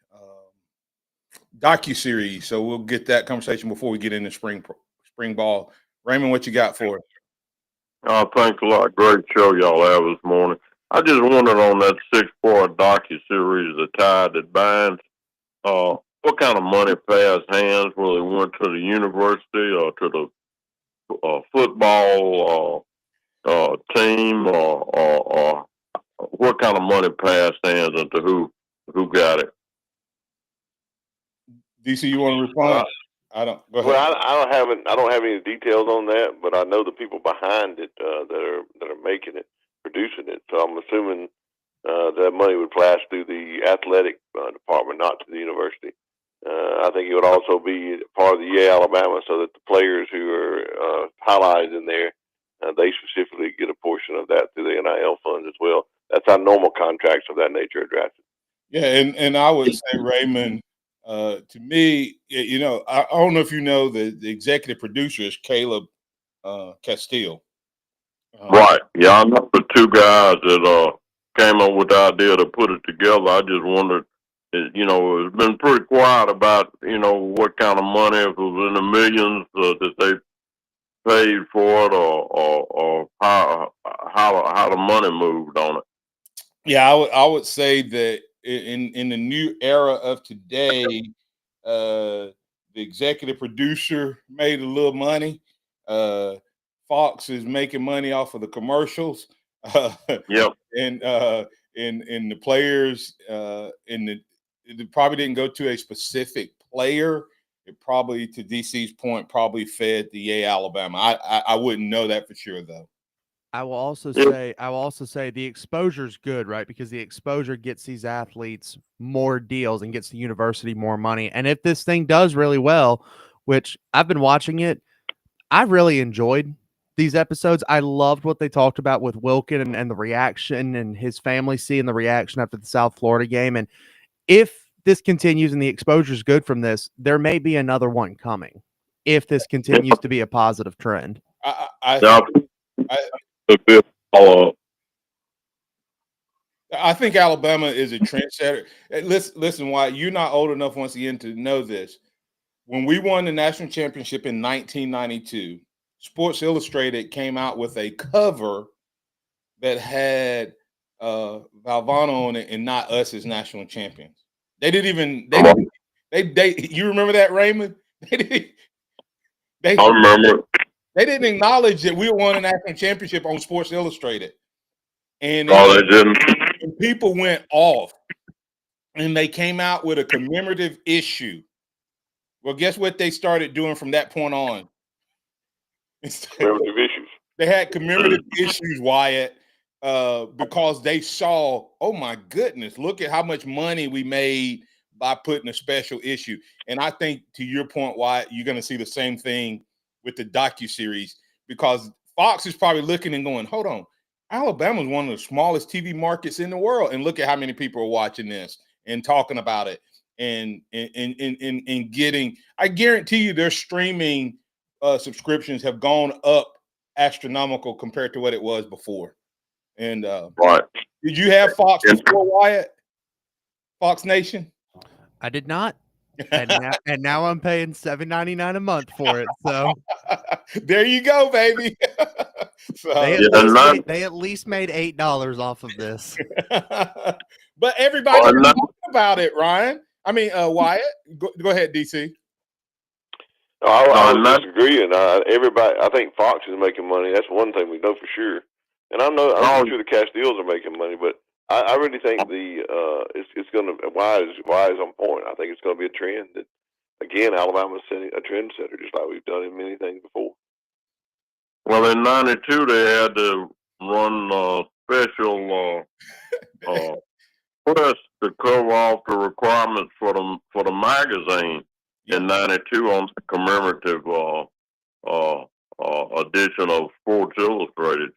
Speaker 3: docuseries. So we'll get that conversation before we get into spring ball. Raymond, what you got for us?
Speaker 1: Thanks a lot. Great show y'all have this morning. I just wondered on that 6-part docuseries, The Tide That Binds, what kind of money passed hands, whether it went to the university or to the football team, or what kind of money passed hands and to who got it?
Speaker 3: DC, you want to respond? I don't. Go ahead.
Speaker 4: Well, I don't have any details on that, but I know the people behind it that are making it, producing it. So I'm assuming that money would pass through the athletic department, not to the university. I think it would also be part of the EA Alabama, so that the players who are highlighted in there, they specifically get a portion of that through the NIL funds as well. That's how normal contracts of that nature are drafted.
Speaker 3: Yeah, and I would say, Raymond, to me, I don't know if you know the executive producer is Caleb Castile.
Speaker 1: Right. Yeah, I know the two guys that came up with the idea to put it together. I just wondered, it's been pretty quiet about, what kind of money, if it was in the millions that they paid for it, or how the money moved on it.
Speaker 3: Yeah, I would say that in the new era of today, the executive producer made a little money. Fox is making money off of the commercials.
Speaker 1: Yep.
Speaker 3: And the players it probably didn't go to a specific player. It probably, to DC's point, probably fed the EA Alabama. I wouldn't know that for sure though.
Speaker 15: I will also say the exposure is good, right? Because the exposure gets these athletes more deals and gets the university more money. And if this thing does really well, which I've been watching it, I really enjoyed these episodes. I loved what they talked about with Wilkin and the reaction and his family seeing the reaction after the South Florida game. And if this continues and the exposure is good from this, there may be another one coming if this continues to be a positive trend.
Speaker 3: I think Alabama is a trendsetter. Listen, why you're not old enough once again to know this. When we won the national championship in 1992, Sports Illustrated came out with a cover that had Valvano on it and not us as national champions. They didn't even you remember that, Raymond? I
Speaker 1: remember.
Speaker 3: They didn't acknowledge that we won a national championship on Sports Illustrated. And
Speaker 1: they didn't.
Speaker 3: And people went off and they came out with a commemorative issue. Well, guess what they started doing from that point on?
Speaker 4: Commemorative issues.
Speaker 3: They had commemorative issues, Wyatt, because they saw, oh my goodness, look at how much money we made by putting a special issue. And I think, to your point, Wyatt, you're going to see the same thing with the docuseries, because Fox is probably looking and going, hold on, Alabama is one of the smallest TV markets in the world, and look at how many people are watching this and talking about it and getting. I guarantee you, their streaming subscriptions have gone up astronomical compared to what it was before. And
Speaker 1: right,
Speaker 3: did you have Fox before, Wyatt? Fox Nation?
Speaker 15: I did not. And now I'm paying $7.99 a month for it. So
Speaker 3: there you go, baby. So
Speaker 15: they at least made $8 off of this.
Speaker 3: But everybody's talking about it, Ryan. I mean, Wyatt. Go ahead, DC.
Speaker 4: No, I would disagree, and everybody. I think Fox is making money. That's one thing we know for sure. And I'm sure the Castiles are making money, but I really think it's going to Wyatt is on point. I think it's going to be a trend that again Alabama's setting a trend setter, just like we've done in many things before.
Speaker 1: Well, in '92 they had to run special press to cover off the requirements for the magazine in '92 on the commemorative edition of Sports Illustrated.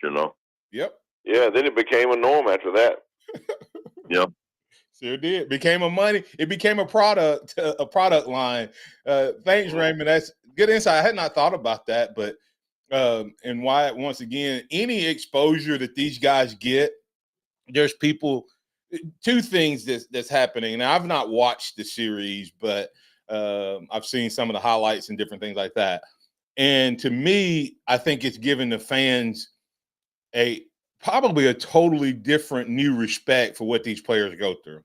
Speaker 3: Yep.
Speaker 4: Yeah. Then it became a norm after that.
Speaker 1: Yep.
Speaker 3: Sure did. It became a product line. Thanks, Raymond. That's good insight. I had not thought about that, but and Wyatt, once again, any exposure that these guys get, there's people. Two things that's happening. Now, I've not watched the series, but I've seen some of the highlights and different things like that. And to me, I think it's given the fans probably a totally different new respect for what these players go through.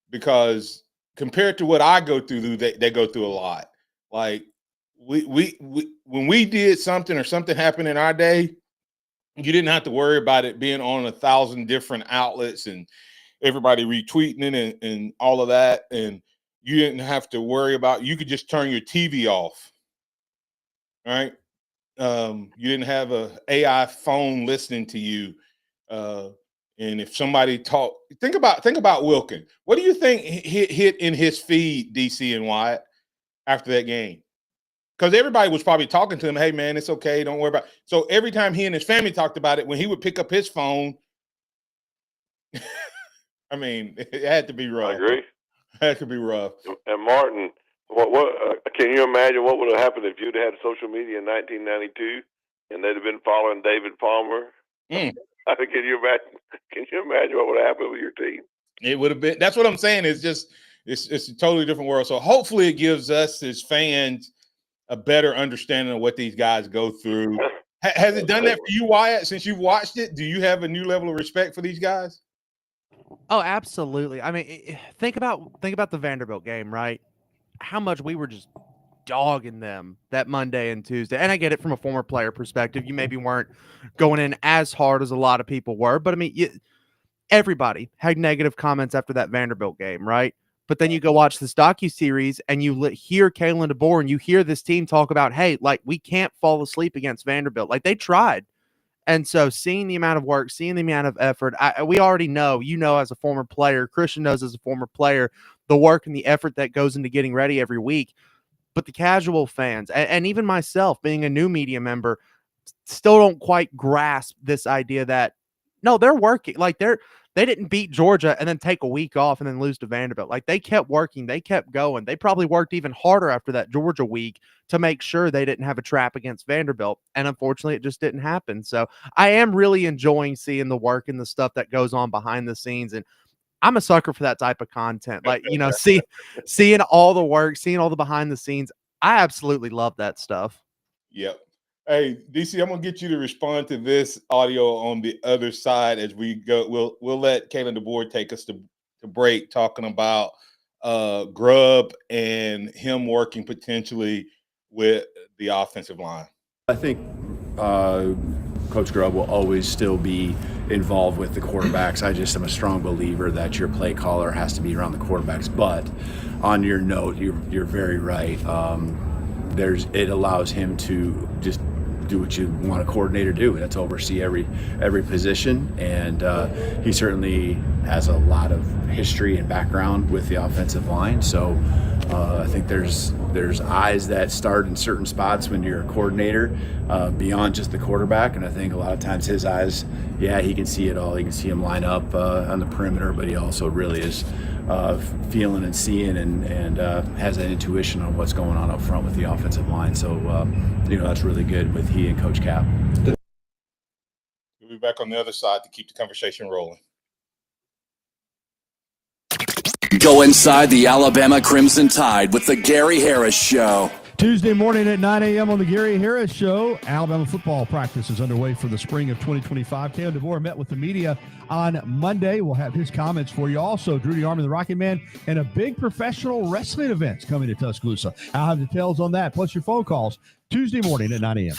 Speaker 3: Because compared to what I go through, they go through a lot. Like we when we did something or something happened in our day, you didn't have to worry about it being on 1,000 different outlets and everybody retweeting it and all of that. And you didn't have to worry about, you could just turn your TV off. Right. You didn't have a AI phone listening to you. And if somebody think about Wilkin. What do you think hit in his feed, DC and Wyatt, after that game? Because everybody was probably talking to him, hey, man, it's okay. Don't worry about it. So every time he and his family talked about it, when he would pick up his phone, I mean, it had to be rough.
Speaker 4: I agree.
Speaker 3: It had to be rough.
Speaker 4: And Martin, what can you imagine what would have happened if you'd had social media in 1992 and they'd have been following David Palmer? Can you imagine what would have happened with your team?
Speaker 3: It would have been. That's what I'm saying. It's a totally different world. So hopefully it gives us as fans a better understanding of what these guys go through. Has it done that for you, Wyatt? Since you've watched it, do you have a new level of respect for these guys?
Speaker 15: Oh, absolutely. I mean, think about the Vanderbilt game, right? How much we were just dogging them that Monday and Tuesday. And I get it from a former player perspective. You maybe weren't going in as hard as a lot of people were, but I mean, everybody had negative comments after that Vanderbilt game, right? But then you go watch this docuseries and you hear Kalen DeBoer and you hear this team talk about, hey, like, we can't fall asleep against Vanderbilt. Like, they tried. And so seeing the amount of work, seeing the amount of effort, we already know, as a former player, Christian knows as a former player, the work and the effort that goes into getting ready every week. But the casual fans, and even myself being a new media member, still don't quite grasp this idea that, no, they're working. Like, they didn't beat Georgia and then take a week off and then lose to Vanderbilt. Like, they kept working. They kept going. They probably worked even harder after that Georgia week to make sure they didn't have a trap against Vanderbilt. And unfortunately, it just didn't happen. So I am really enjoying seeing the work and the stuff that goes on behind the scenes. And I'm a sucker for that type of content. Like, seeing all the work, seeing all the behind the scenes. I absolutely love that stuff.
Speaker 3: Yep. Hey, DC, I'm gonna get you to respond to this audio on the other side as we go. We'll let Kalen DeBoer take us to break, talking about Grubb and him working potentially with the offensive line.
Speaker 14: I think Coach Grubb will always still be involved with the quarterbacks. I just am a strong believer that your play caller has to be around the quarterbacks. But on your note, you're very right. It allows him to just do what you want a coordinator to do. That's oversee every position, and he certainly has a lot of history and background with the offensive line. So I think there's eyes that start in certain spots when you're a coordinator beyond just the quarterback, and I think a lot of times his eyes, he can see it all. He can see him line up on the perimeter, but he also really is feeling and seeing and has that intuition on what's going on up front with the offensive line. So, that's really good with he and Coach Cap.
Speaker 3: We'll be back on the other side to keep the conversation rolling.
Speaker 2: Go inside the Alabama Crimson Tide with the Gary Harris Show.
Speaker 7: Tuesday morning at 9 a.m. on the Gary Harris Show. Alabama football practice is underway for the spring of 2025. Cam DeVore met with the media on Monday. We'll have his comments for you. Also, Drew DeArmond, the Rocket Man, and a big professional wrestling event coming to Tuscaloosa. I'll have details on that, plus your phone calls Tuesday morning at 9 a.m.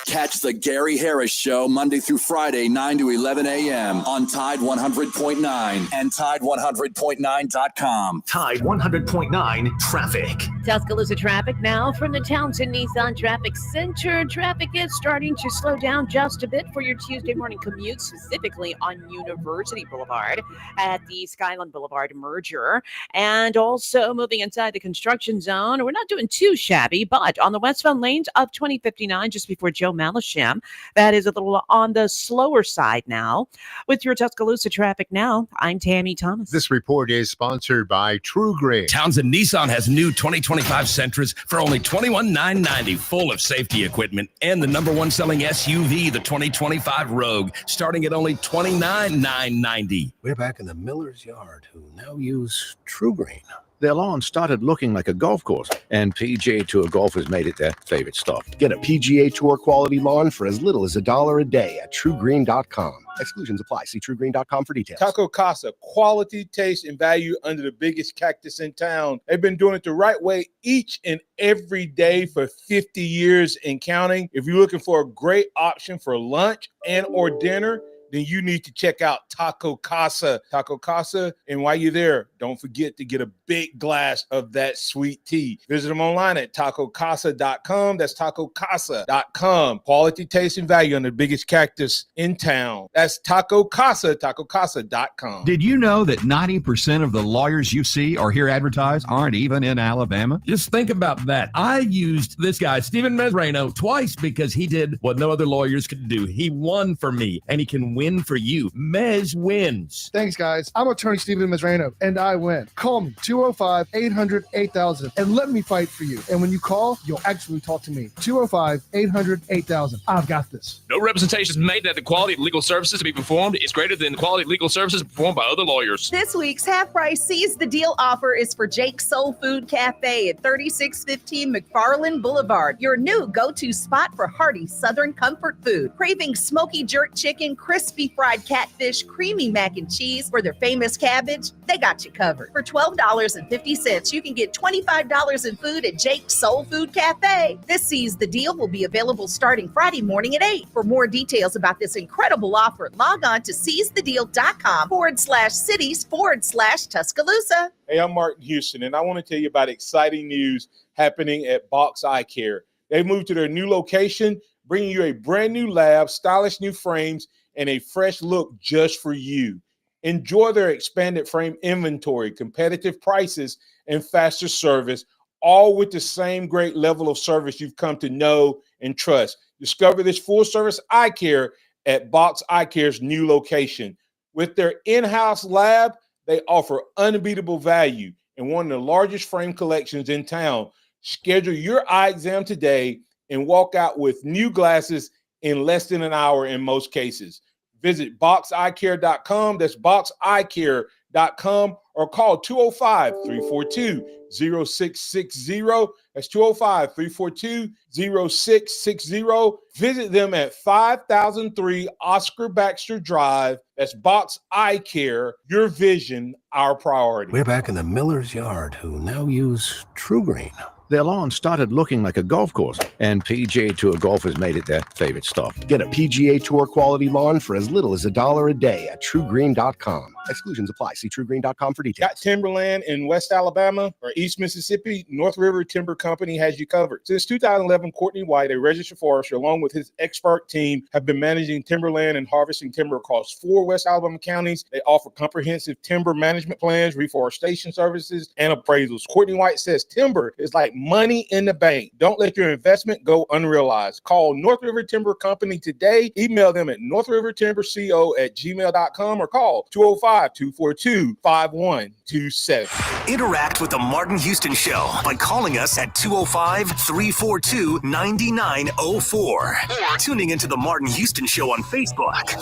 Speaker 9: Catch the Gary Harris Show Monday through Friday, 9 to 11 a.m. on Tide 100.9 and Tide100.9.com.
Speaker 2: Tide 100.9 traffic.
Speaker 5: Tuscaloosa traffic now from the Townsend Nissan Traffic Center. Traffic is starting to slow down just a bit for your Tuesday morning commute, specifically on University Boulevard at the Skyland Boulevard merger. And also moving inside the construction zone. We're not doing too shabby, but on the westbound lanes of 2059, just before Joe Malisham, that is a little on the slower side now. With your Tuscaloosa traffic now, I'm Tammy Thomas.
Speaker 10: This report is sponsored by True Green.
Speaker 24: Townsend Nissan has new 2025 Sentras for only $21,990, full of safety equipment, and the number one selling SUV, the 2025 Rogue, starting at only $29,990.
Speaker 8: We're back in the miller's yard, who now use True Green. Their lawn started looking like a golf course, and PGA Tour golfers made it their favorite stop. Get a PGA Tour quality lawn for as little as $1 a day at TrueGreen.com. Exclusions apply. See TrueGreen.com for details.
Speaker 3: Taco Casa, quality, taste, and value under the biggest cactus in town. They've been doing it the right way each and every day for 50 years and counting. If you're looking for a great option for lunch and or dinner, then you need to check out Taco Casa. Taco Casa, and while you're there, don't forget to get a big glass of that sweet tea. Visit them online at tacocasa.com. That's tacocasa.com. Quality, taste, and value on the biggest cactus in town. That's Taco Casa, tacocasa.com.
Speaker 25: Did you know that 90% of the lawyers you see or hear advertised aren't even in Alabama? Just think about that. I used this guy, Stephen Mesrano, twice because he did what no other lawyers could do. He won for me, and he can win for you. Mez wins.
Speaker 26: Thanks, guys. I'm attorney Stephen Mesrano, and I win. Call me, 205-800-8000, and let me fight for you. And when you call, you'll actually talk to me. 205-800-8000. I've got this.
Speaker 27: No representations made that the quality of legal services to be performed is greater than the quality of legal services performed by other lawyers.
Speaker 28: This week's half-price Seize the Deal offer is for Jake's Soul Food Cafe at 3615 McFarland Boulevard, your new go-to spot for hearty Southern comfort food. Craving smoky jerk chicken, crispy fried catfish, creamy mac and cheese, or their famous cabbage, they got you covered. For $12.50, you can get $25 in food at Jake's Soul Food Cafe. This Seize the Deal will be available starting Friday morning at 8. For more details about this incredible offer, log on to seizethedeal.com/cities/Tuscaloosa.
Speaker 3: Hey, I'm Martin Houston, and I want to tell you about exciting news happening at Box Eye Care. They moved to their new location, bringing you a brand new lab, stylish new frames, and a fresh look just for you. Enjoy their expanded frame inventory, competitive prices, and faster service, all with the same great level of service you've come to know and trust. Discover this full-service eye care at Box Eye Care's new location. With their in-house lab, they offer unbeatable value and one of the largest frame collections in town. Schedule your eye exam today and walk out with new glasses in less than an hour in most cases. Visit boxeyecare.com. That's boxeyecare.com, or call 205-342-0660. That's 205-342-0660. Visit them at 5003 Oscar Baxter Drive. That's Box Eye Care. Your vision, our priority.
Speaker 8: We're back in the miller's yard, who now use True Green. Their lawn started looking like a golf course, and PGA Tour golfers made it their favorite stop. Get a PGA Tour quality lawn for as little as $1 a day at TrueGreen.com. Exclusions apply. See TrueGreen.com for details.
Speaker 3: Got timberland in West Alabama or East Mississippi? North River Timber Company has you covered. Since 2011, Courtney White, a registered forester, along with his expert team, have been managing timberland and harvesting timber across 4 West Alabama counties. They offer comprehensive timber management plans, reforestation services, and appraisals. Courtney White says timber is like money in the bank. Don't let your investment go unrealized. Call North River Timber Company today. Email them at northrivertimberco@gmail.com or call 205-242-5127.
Speaker 2: Interact with the Martin Houston Show by calling us at 205-342-9904 or tuning into the Martin Houston Show on Facebook.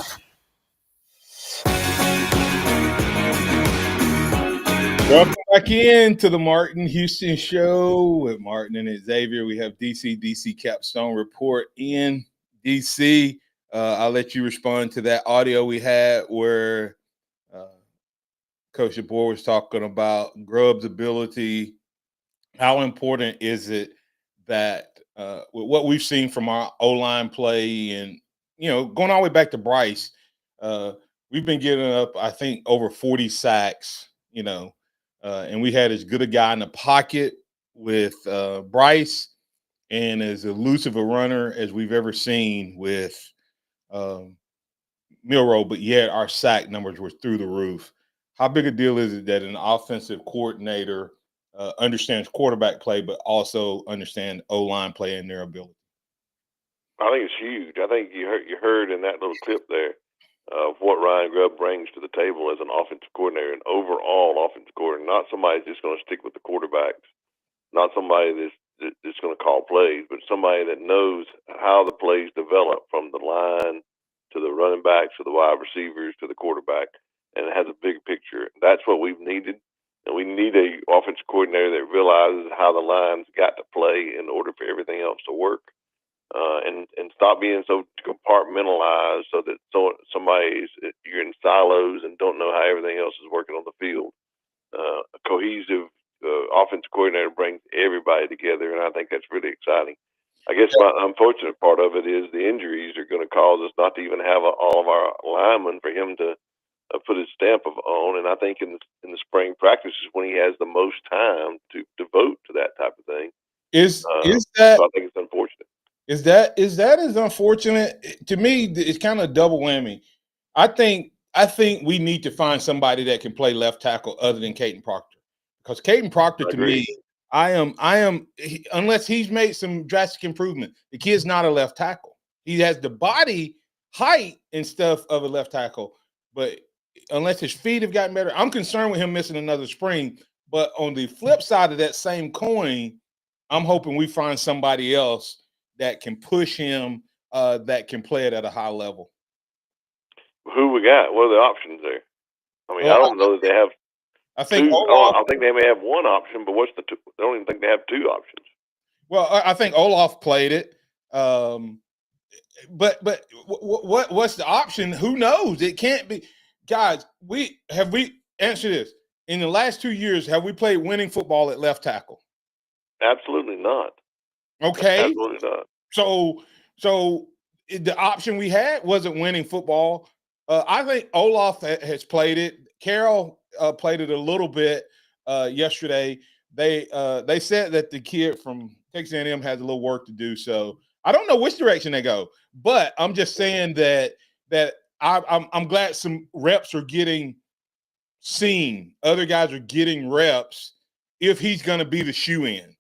Speaker 3: Welcome back in to the Martin Houston Show with Martin and Xavier. We have DC Capstone Report in DC. I'll let you respond to that audio we had where Coach DeBoer was talking about Grubb's ability. How important is it that with what we've seen from our O-line play and, going all the way back to Bryce, we've been getting up, I think, over 40 sacks, and we had as good a guy in the pocket with Bryce and as elusive a runner as we've ever seen with Milroe, but yet our sack numbers were through the roof. How big a deal is it that an offensive coordinator understands quarterback play, but also understand O-line play and their ability?
Speaker 4: I think it's huge. I think you heard in that little clip there of what Ryan Grubb brings to the table as an offensive coordinator, an overall offensive coordinator, not somebody that's just going to stick with the quarterbacks, not somebody that's going to call plays, but somebody that knows how the plays develop from the line to the running backs to the wide receivers to the quarterback, and it has a big picture. That's what we've needed. And we need a offensive coordinator that realizes how the line's got to play in order for everything else to work, and stop being so compartmentalized so that you're in silos and don't know how everything else is working on the field. A cohesive offensive coordinator brings everybody together, and I think that's really exciting. I guess my unfortunate part of it is the injuries are going to cause us not to even have all of our linemen for him to put his stamp on. And I think in the spring practices when he has the most time to devote to that type of thing.
Speaker 3: So I
Speaker 4: think it's unfortunate.
Speaker 3: Is that as unfortunate? To me, it's kind of a double whammy. I think we need to find somebody that can play left tackle other than Caden Proctor, because Caden Proctor to me, unless he's made some drastic improvement, the kid's not a left tackle. He has the body height and stuff of a left tackle, but unless his feet have gotten better, I'm concerned with him missing another spring. But on the flip side of that same coin, I'm hoping we find somebody else that can push him, that can play it at a high level.
Speaker 4: Who we got? What are the options there? I mean, I don't know that they have.
Speaker 3: I think
Speaker 4: I think they may have one option, but what's the two? I don't even think they have two options.
Speaker 3: Well, I think Olaf played it, but what's the option? Who knows? It can't be. Guys, we answer this. In the last 2 years, have we played winning football at left tackle?
Speaker 4: Absolutely not.
Speaker 3: Okay.
Speaker 4: Absolutely not.
Speaker 3: So the option we had wasn't winning football. I think Olaf has played it. Carroll played it a little bit yesterday. They said that the kid from Texas A&M has a little work to do. So I don't know which direction they go, but I'm just saying that I'm glad some reps are getting seen. Other guys are getting reps if he's going to be the shoe-in.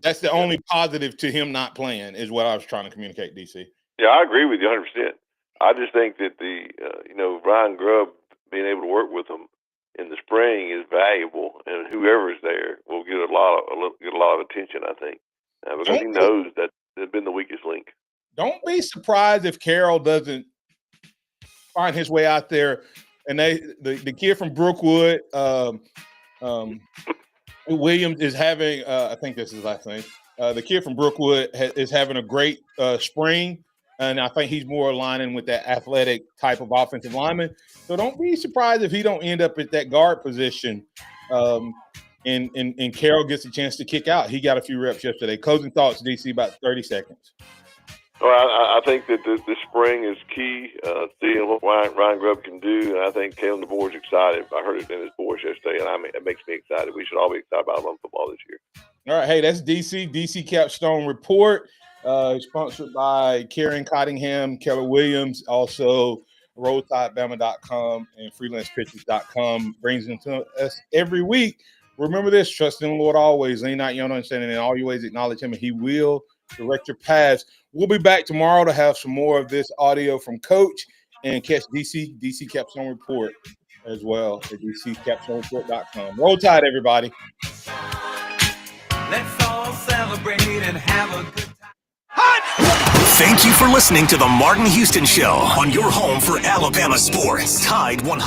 Speaker 3: That's the only positive to him not playing is what I was trying to communicate, DC.
Speaker 4: Yeah, I agree with you 100%. I just think that Ryan Grubb being able to work with him in the spring is valuable, and whoever's there will get a lot of attention, I think, because he knows that they've been the weakest link. Don't
Speaker 3: be surprised if Carroll doesn't find his way out there, and the kid from Brookwood, Williams is having, I think this is his last name. The kid from Brookwood is having a great spring, and I think he's more aligning with that athletic type of offensive lineman. So don't be surprised if he don't end up at that guard position, and Carroll gets a chance to kick out. He got a few reps yesterday. Closing thoughts, DC, about 30 seconds.
Speaker 4: Well, I think that the spring is key, seeing what Ryan Grubb can do, and I think Kalen DeBoer's excited. I heard it in his voice yesterday, and it makes me excited. We should all be excited about Alabama football this year.
Speaker 3: All right, hey, that's DC Capstone Report, sponsored by Karen Cottingham, Keller Williams, also RollTideBama.com and FreelancePitches.com brings them to us every week. Remember this: trust in the Lord always, lean not your own understanding, in all your ways acknowledge Him, and He will direct your paths. We'll be back tomorrow to have some more of this audio from Coach and catch DC Capstone Report as well at DCCapstoneReport.com. Roll Tide, everybody.
Speaker 11: Let's all celebrate and have a good time.
Speaker 2: Thank you for listening to the Martin Houston Show on your home for Alabama sports. Tide 100.